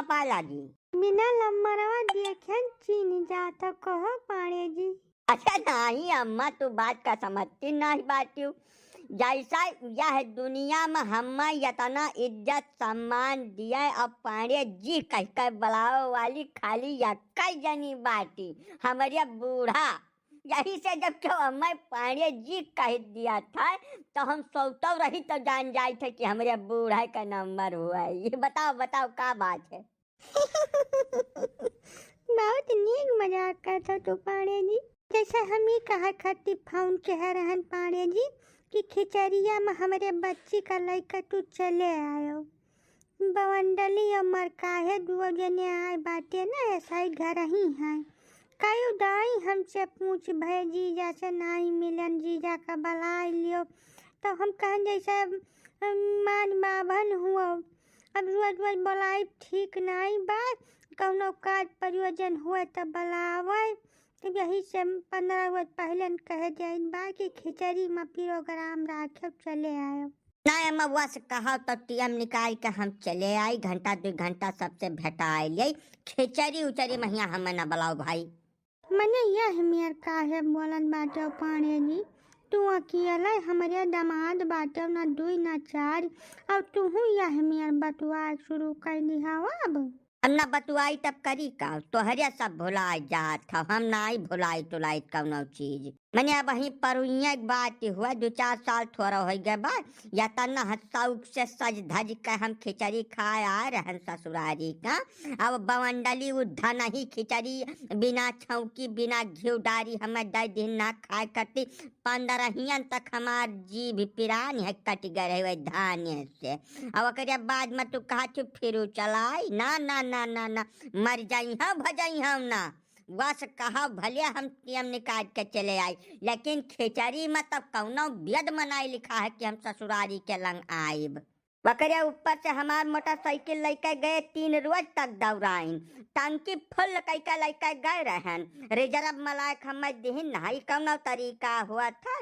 पाला जी। बिना लम्बरवा देखे चीन जाता कहो पाड़े जी। अच्छा नहीं अम्मा, तू बात का समझती नहीं बाटी। जैसा यह दुनिया में हमें इतना इज्जत सम्मान दिया, अब पांडे जी कह कर बुलाओ वाली खाली यक्का जनी बाटी हमारे बूढ़ा। यही से जब क्यों हमें पांडे जी कह दिया था तो हम सोचते रही तो जान जाए थे कि हमारे बूढ़ा का नंबर हुआ है। ये बताओ बताओ क्या बात है। बहुत नीक मजाक करता तू पाड़े जी। जैसे हम ही कहा खाती फाउन कह रहन पाड़े जी कि खिचड़िया में हमारे बच्ची का लड़का तू चले आयो। बवंडली और मरकाहे दुआ जने आए बाटे ना ऐसा ही घर ही है। कई दाई हमसे पूछ भय जीजा से नहीं मिलन, जीजा का बलाई लियो तो हम कहन जैसे मान बाभन हुआ। अब रोज रोज बलाई ठीक नहीं बा, कौनो काज प्रयोजन हुए तो बुलावे। तो यही से 15 रोज पहले कह जाए बा कि खिचड़ी में प्रोग्राम राखे चले आयो। नहीं अम्मा, बुआ से कहा तो टीएम निकाल के हम चले आई, घंटा 2 घंटा सबसे भेटा आई। खिचड़ी उचड़ी महिया हमें न बुलाओ भाई। मने यह मेर काहे बोलन बाटे पाड़े जी। तू अकेला हमारे दामाद बाटे ना 2 ना 4 और तू यह मेर बतुआ शुरू कर दिया अब। हम ना बतुआई तब करी का, तोहरे सब भुलाई जात था, हम ना ही भुलाई तुलाई कौनो चीज। मैंने अब वहीं पर एक बात हुआ 2-4 साल थोड़ा हो गए बाद या तना हत्साउक से सज धज के हम खिचड़ी खाए आ रहन ससुरारी का। अब बवंडली उद्धा नहीं खिचड़ी बिना छौकी बिना घी डारी हमें 10 दिन ना खाए करती। 15 तक हमार जीभ पिरान है कट गए हुए धान्य से। अब ओकरे बाद में तू कहा चुप फिरू चलाई ना ना ना ना ना मर जाई हम भजाई हम ना। बस कहा भले हम टीएम निकाल के चले आई, लेकिन खिचड़ी में तब कौनो वेद मनाई लिखा है कि हम ससुरारी के लंग आइब। बकरिया ऊपर से हमार मोटरसाइकिल लेके गए 3 रोज तक दौड़ाइन, टंकी फुल कैके लेके गए रहन। रिजर्व मलाक हमें दिहिन नहीं कौनो तरीका हुआ था।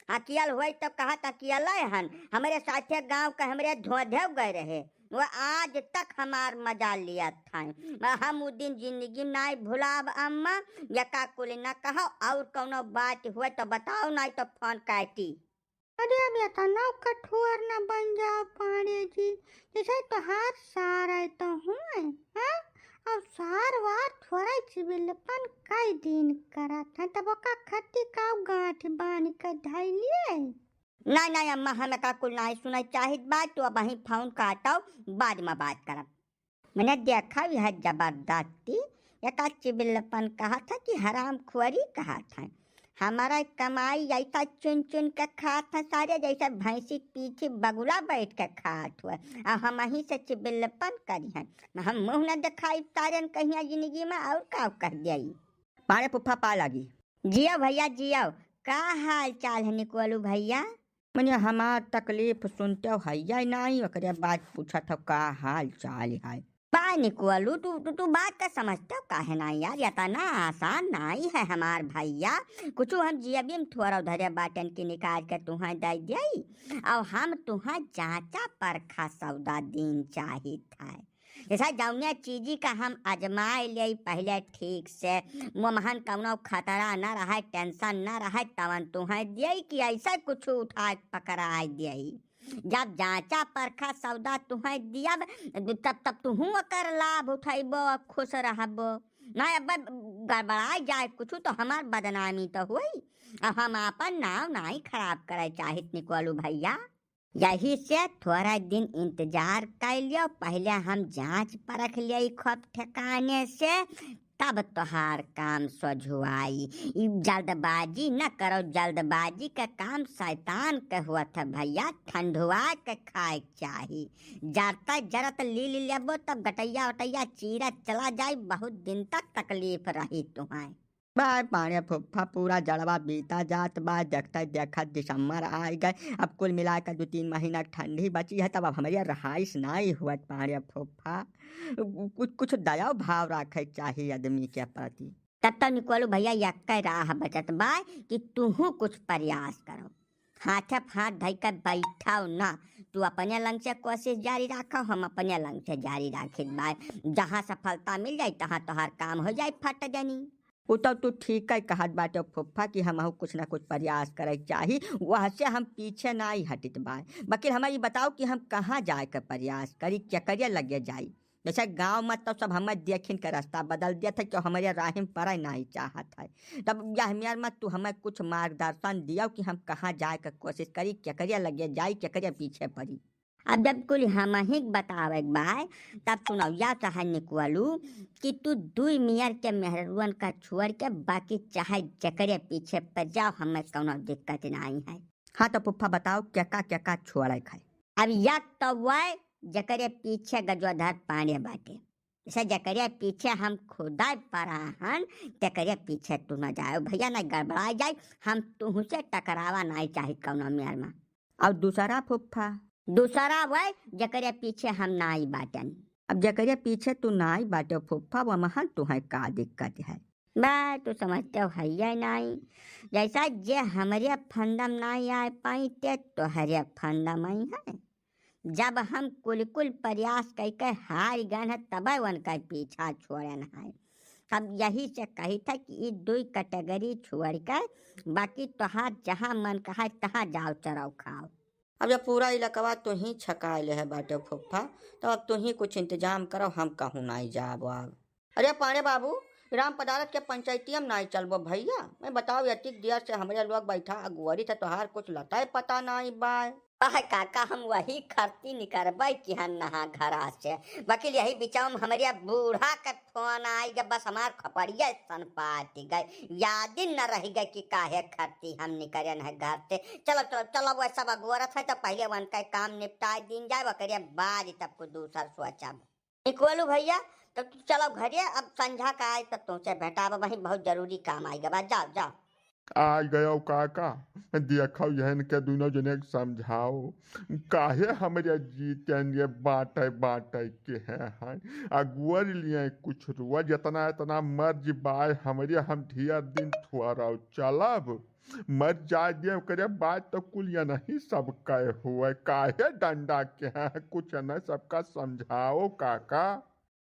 अकियल हुई तो कहा अकियल हन हमारे साथे गांव के हमारे धोधेव गए रहे, वो आज तक हमार मजा लिया था। हम उस दिन जिंदगी नहीं भुलाब अम्मा। यका कुल न कहो और कौनो बात हुए तो बताओ, नहीं तो फोन काटी। अरे अब इतना कठोर न बन जाओ पाड़े जी। जैसे तोहार सार है तो हुए हाँ। और सार वार थोड़ा चिबिलपन कई दिन करा था तब का खट्टी का गांठ बांध कर धैलिए। नहीं नहीं अम्मा, हमें का कुल नहीं सुनाई चाहिए बात, तो अब वहीं फोन काटाओ, बाद में बात करब। मैंने देखा यह जबरदस्ती एक चिबिलपन कहा था कि हराम खुआरी कहा था। हमारा कमाई ऐसा चुन चुन के खात था सारे, जैसे भैंसी पीछे बगुला बैठ के खात हुआ। अब हम वहीं से चिबिलपन करी हैं, हम मुँह न दिखाई तारन कहीं जिंदगी में और का कह दिया। पाड़े पुफ्फा पा लगी। जियो भैया जियो, का हाल चाल है निकोलू भैया। मैंने हमार तकलीफ सुनते हैया नहीं, ओकरे बाद पूछा था का हाल चाल है। बा निकोलू तू बात का समझते हो काहे ना यार, इतना आसान नहीं है हमार भैया। कुछ हम जियबी में थोड़ा उधर बाटन की निकाल कर तुहा दे दिया, और हम तुहा जांचा परखा सौदा दिन चाहिए था। ऐसा जौने चीजी का हम आजमाए ले पहले ठीक से, मोहन कौनो खतरा न रहा, टेंशन न रहा, तवन तुहा दिए कि ऐसा कुछ उठा पकड़ा दिए। जब जांचा परखा सौदा तुम्हें दिया तब तुहू कर लाभ उठेब, खुश रहब। नहीं अब गड़बड़ा जाए कुछ तो हमार बदनामी तो हुई। अब हम अपन नाम नहीं खराब करे चाहिए निकोलू भैया। यही से थोड़ा दिन इंतजार कर लियो, पहले हम जांच परख लिये खूब ठिकाने से, तब तोहार काम सझुआई। जल्दबाजी न करो, जल्दबाजी का काम शैतान के हुआ था भैया। ठंडुआ के खाए चाहिए, जरता जरत ली लेबो तब गटैया वटैया चीरत चला जाए, बहुत दिन तक तकलीफ रही तुम्हें। बाय पाड़े फुफ्फा पूरा जड़वा बीता जात बा, देखता देखा दिसंबर आ गए। अब कुल मिलाकर 2-3 महीना ठंडी बची है, तब अब हमारे रहाइश नहीं हुआ पाड़े फुफ्फा। कुछ दया भाव रखे चाहिए आदमी के प्रति। तब तो निकोलू भैया यक्का राह बचत बा कि तुहू कुछ प्रयास करो। हाथ हाथ धइ कर बैठाओ ना। तू अपने लंग से कोशिश जारी रखो, हम अपने लंग से जारी राखित बा। जहाँ सफलता मिल जाए तहाँ तोहार काम हो जाए फट जानी। वो तो तू ठीक है कहत बाटे फुफ्फा कि हम कुछ ना कुछ प्रयास करे चाही, वह से हम पीछे ना ही हटित बाय। बाकी हमें ये बताओ कि हम कहाँ जाए के प्रयास करी, क्या करिए लगे जाई। जैसे गांव में तो सब हमें देखिन के रास्ता बदल दिया था कि हमारे राह में पड़े नहीं चाहत है। तब यह मेर में तू हमें कुछ मार्गदर्शन दिया कि हम कहाँ जाए के कोशिश करी, क्या करिए लगे जाई, क्या करिए पीछे पड़ी। अब जब कुल हम ही बतावे बाय तब तू नौया चाहे निकलू कि तू दुई मियर के मेहरुअन का छोड़ के बाकी चाहे जकरे पीछे पर जाओ, हमें कोनो दिक्कत नहीं है। हाँ तो फुफ्फा बताओ क्या का छोड़े खाए। अब या तो वह जकरे पीछे गजोधर पाने बाटे, जैसे जकरे पीछे हम खुदा पराहन तकरे पीछे तू न जाओ भैया, न गड़बड़ा जाए। हम तुह से टकरावा नहीं चाहे कौनो मेयर में। और दूसरा फुफ्फा? दूसरा वह जकरे पीछे हम ना ही बाटन। अब जकरे पीछे तू ना ही बाटे फुफ्फा, वहाँ तुम्हें का दिक्कत है? बा तू समझते हो है नहीं, जैसा जे हमारे फंदम नहीं आ पाई ते तो हरे फंदम ही है। जब हम कुल प्रयास करके हार गए हैं तब उनका पीछा छोड़न है। अब यही से कही था कि ये दो कैटेगरी छोड़ कर बाकी तोहार जहाँ मन कहा तहाँ जाओ चराओ खाओ। अब जब पूरा इलाकवा तो ही छकाए है बाटे फुफ्फा, तो अब तो ही कुछ इंतजाम करो, हम कहूँ नहीं जाब। अब अरे पाणे बाबू, राम पदारत के पंचायतियम नहीं चलबो भैया। मैं बताओ यतिक दिया से हमारे लोग बैठा अगुवरी थे, तोहार कुछ लता पता नहीं बाय। काका हम वही खर्ची निकलबे कि हम नहा घरा से। वकील यही बिचाऊ हमारे बूढ़ा का फोन आई गए, बस हमार खपड़िया सन पाती गए, याद ही न रह गए कि काहे खर्ची हम निकलन है घर से। चलो चलो चलो वो सब अगोरत है तो पहले वन का काम निपटा दिन जाए, वकरिया बाद तब को दूसरा सोचा निकोलू भैया। तो चलो घरे, अब संझा का आए तब तुमसे भेटा, वही बहुत जरूरी काम आएगा। जाओ जाओ। आ गयो काका, देखो यहन के दोनों जने के समझाओ काहे हमारे जीतन ये बाटे के हैं अगुअर लिए कुछ रुआ जितना इतना मर्ज बाय हमारे, हम ढेर दिन थोड़ा चलब मर जा दिए करे बात तो कुल या नहीं सब कहे हुए, काहे डंडा के हैं कुछ न सबका समझाओ काका।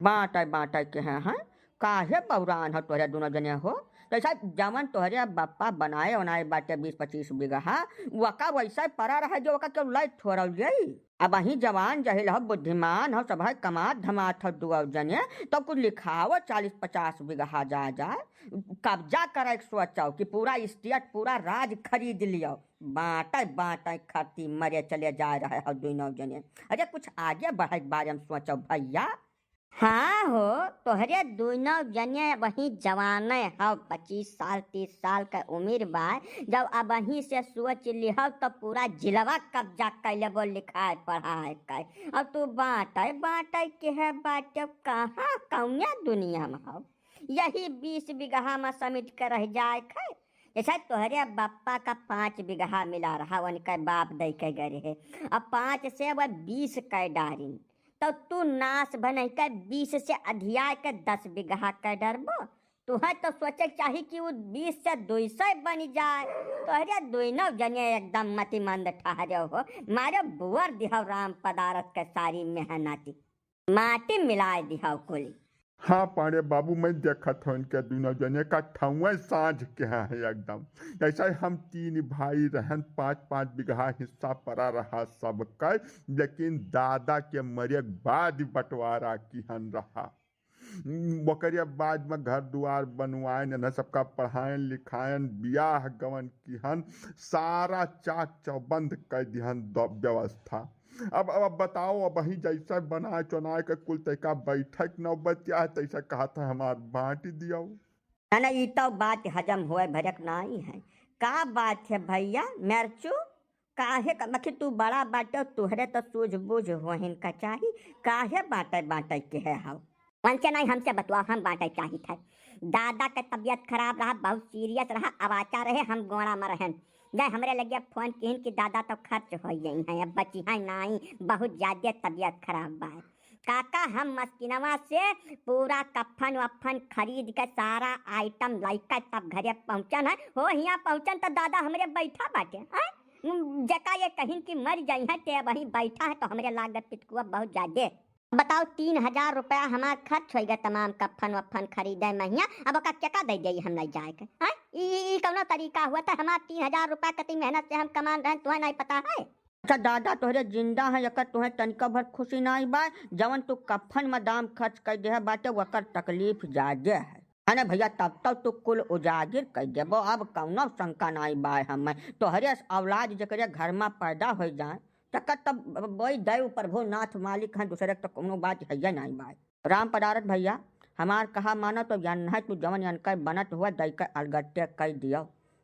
बाटे के हैं काहे बौरान हो तोहरे दोनों जने हो। जैसा जमन तोहरे बप्पा बनाए उनाए बाटे 20-25 बीघा, वका वैसा पड़ा रहा जो वका क्यों लय छोड़ल जाई। अब वही जवान जहिल हो बुद्धिमान हो सब है कमात धमात हो दुआ जने, तो कुछ लिखाओ 40-50 बीघा जा जाए कब्जा करे सोचो कि पूरा स्टेट पूरा राज खरीद लियो। बाटे खाती मरे चले जा रहे हो दोनों जने। अरे कुछ आगे बढ़े के बारे में सोचो भैया। हाँ हो तोहरे दोनों जने वही जवाने हो, 25 साल 30 साल का उम्र बा। जब अब वहीं से सोच लिहो तो पूरा जिलवा कब्जा कर लेबो लिखाए पढ़ाए कर। अब तू बाटे के है बाटे कहाँ कौने दुनिया में हो। यही 20 बीघा में समिट कर रह जाए खाए। जैसा तोहरे बापा का 5 बीघा मिला रहा, उनका बाप दे के गए है। अब 5 से वह 20 कर डारी, तो तू नाश बन कर 20 से अधिया के 10 बीघा कर डरबो। तुहे तो सोचे चाहिए कि वो 20 से 200 बन जाए। तो अरे दोनों जने एकदम मतिमंद ठहरे हो। मारे बुअर दिहो राम पदारत के सारी मेहनती माटी मिलाए दिहो कुली। हाँ पाड़े बाबू, मैं देखत हूँ इनके दोनों जने का ठौए साँझ के है एकदम। जैसा हम 3 भाई रहन 5-5 बीघा हिस्सा पड़ा रहा सबका, लेकिन दादा के मरे के बाद बंटवारा किहन रहा। ओकरे बाद में घर दुआर बनवाएन न सबका पढ़ाएन लिखाएन बियाह गवन किहन, सारा चाक चौबंद कर दिहन व्यवस्था। अब बताओ, अब वही जैसा बनाए चुनाए के कुल तैका बैठक नौबत है तैसा कहा था हमार बांट दियो। ना ये तो बात हजम हुए भरक नहीं है। का बात है भैया मेरचू, काहे मखी तू बड़ा बाटे तुहरे तो सूझबूझ हो इनका चाहिए, काहे बाटे के है हाउ वंचे नहीं हमसे बतवा। हम बाटे चाहिए था। दादा का तबीयत खराब रहा, बहुत सीरियस रहा, अवाचा रहे, हम गोड़ा में रहन जाए। हमरे लगे फोन किन कि दादा तो खर्च हो गई हैं, अब बची है नहीं, बहुत ज्यादा तबीयत खराब बा। काका हम मस्किनवा से पूरा कफन वफन खरीद के सारा आइटम लाइका तब घरे पहुँचन है हो। यहाँ पहुँचन तो दादा हमरे बैठा बाटे हैं, जका ये कहीं की मर जाई है ते वही बैठा है तो हमरे लागत पिटकुआ बहुत ज्यादा। बताओ 3,000 रुपया हमार खर्च हो गया तमाम कफन वफन खरीदे महिया, अब ओका क्या दे जाइए हम नहीं जाए के। हाँ ई कौनो तरीका हुआ था? हमार 3,000 रुपया कति मेहनत से हम कमान रहे तुम्हें नहीं पता है? अच्छा दादा तोहरे जिंदा है यकर तुम्हें तनिका भर खुशी नहीं बा, जवन तू कफन में दाम खर्च कर दे बाटे वकर तकलीफ ज्यादा है ना भैया, तब तक तू कुल उजागिर कर देबो, अब कौनो शंका नहीं बा हमें। तोहरे औलाद जकरे घर में पैदा हो जाए तक तब वही दैव प्रभु नाथ मालिक हैं, दूसरे तो कोनो बात है नहीं बा। राम पदारत भैया हमार कहा मानो तो जन है तू जवन अनकर बनत हुआ दई कर अलगट्टे कर दियो,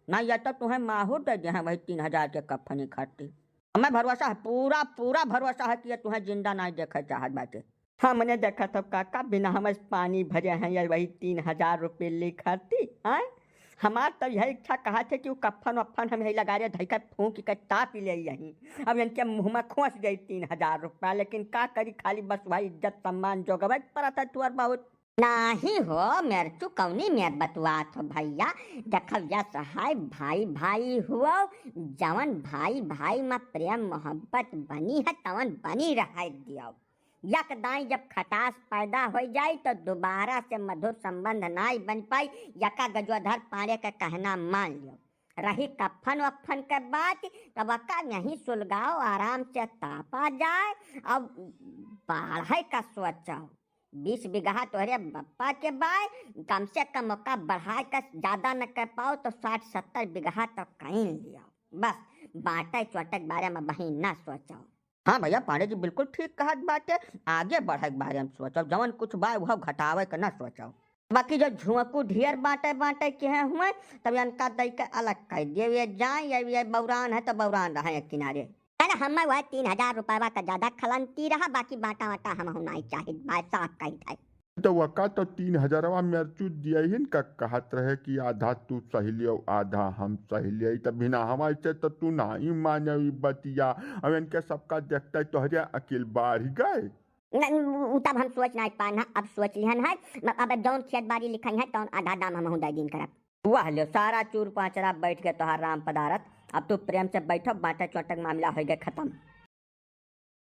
ना या तो तुम्हें माहौर दे दे वही 3,000 के कफनी खर्ची। हमें भरोसा है, पूरा पूरा भरोसा है कि ये तुम्हें जिंदा नहीं देखा चाहत बाटे। हमने देखा तब काका बिना हम पानी भरे हैं या वही 3,000 रुपये लिखती हैं। हमार तो यह इच्छा कहा थे कि वो कफन वफन हम यही लगा रहे धैका फूंक के ताप ले यहीं, अब इनके मुँह में खोस गई 3,000 रुपया, लेकिन का करी खाली बस भाई इज्जत सम्मान जोगवे पड़ा था तुअर बहुत। नहीं हो मेरे तू कौनी मेर बतुआत हो भैया, देखल जा सहाय भाई भाई हुआ, जवन भाई भाई में प्रेम मोहब्बत बनी है तवन बनी रह दियो। यक दाई जब खटास पैदा हो जाए तो दोबारा से मधुर संबंध नहीं बन पाई, यका गजोधर पाड़े का कहना मान लियो। रही कफन वफन के बात तब अक्का यहीं सुलगाओ आराम से तापा जाए, अब बढ़े का सोचो 20 बीघा तोहरे बप्पा के बाय, कम से कम मौका बढ़ा कर ज्यादा न कर पाओ तो 60-70 बीघा तो कहीं लिया, बस बाटे चोटे के बारे में बही न सोचो। हाँ भैया पांडे जी बिल्कुल ठीक कहत बाटे, आगे बढ़े के बारे में सोचो, जवन कुछ बा वह घटावे के न सोचो। बाकी जो झुमकू ढेर बाटे बाटे के हुए तब इनका दई के अलग कर दिए जाए, ये बौरान है तो बौरान रहे किनारे। अरे हमें वह 3,000 रुपया का ज्यादा खलंती रहा, बाकी बाटा वाटा हम होना चाहिए भाई साहब कही था। तो वका तो 3,000 मेरचू दिया ही का कहत रहे कि आधा तू सही लियो आधा हम सही लिये, तब बिना हमारे से तो तू नहीं माने बतिया, अब इनके सबका देखते तोहरे अकेल बाढ़ गए। तब हम सोच नहीं पाना, अब सोच लिहन है, अब जौन खेत बाड़ी लिखाई है तो आधा दाम हम दे दिन करब। वाह लो सारा चूर पांचरा बैठ के तोहार राम पदारत, अब तू प्रेम से बैठो, बाटा चोटक मामला हो गया खत्म।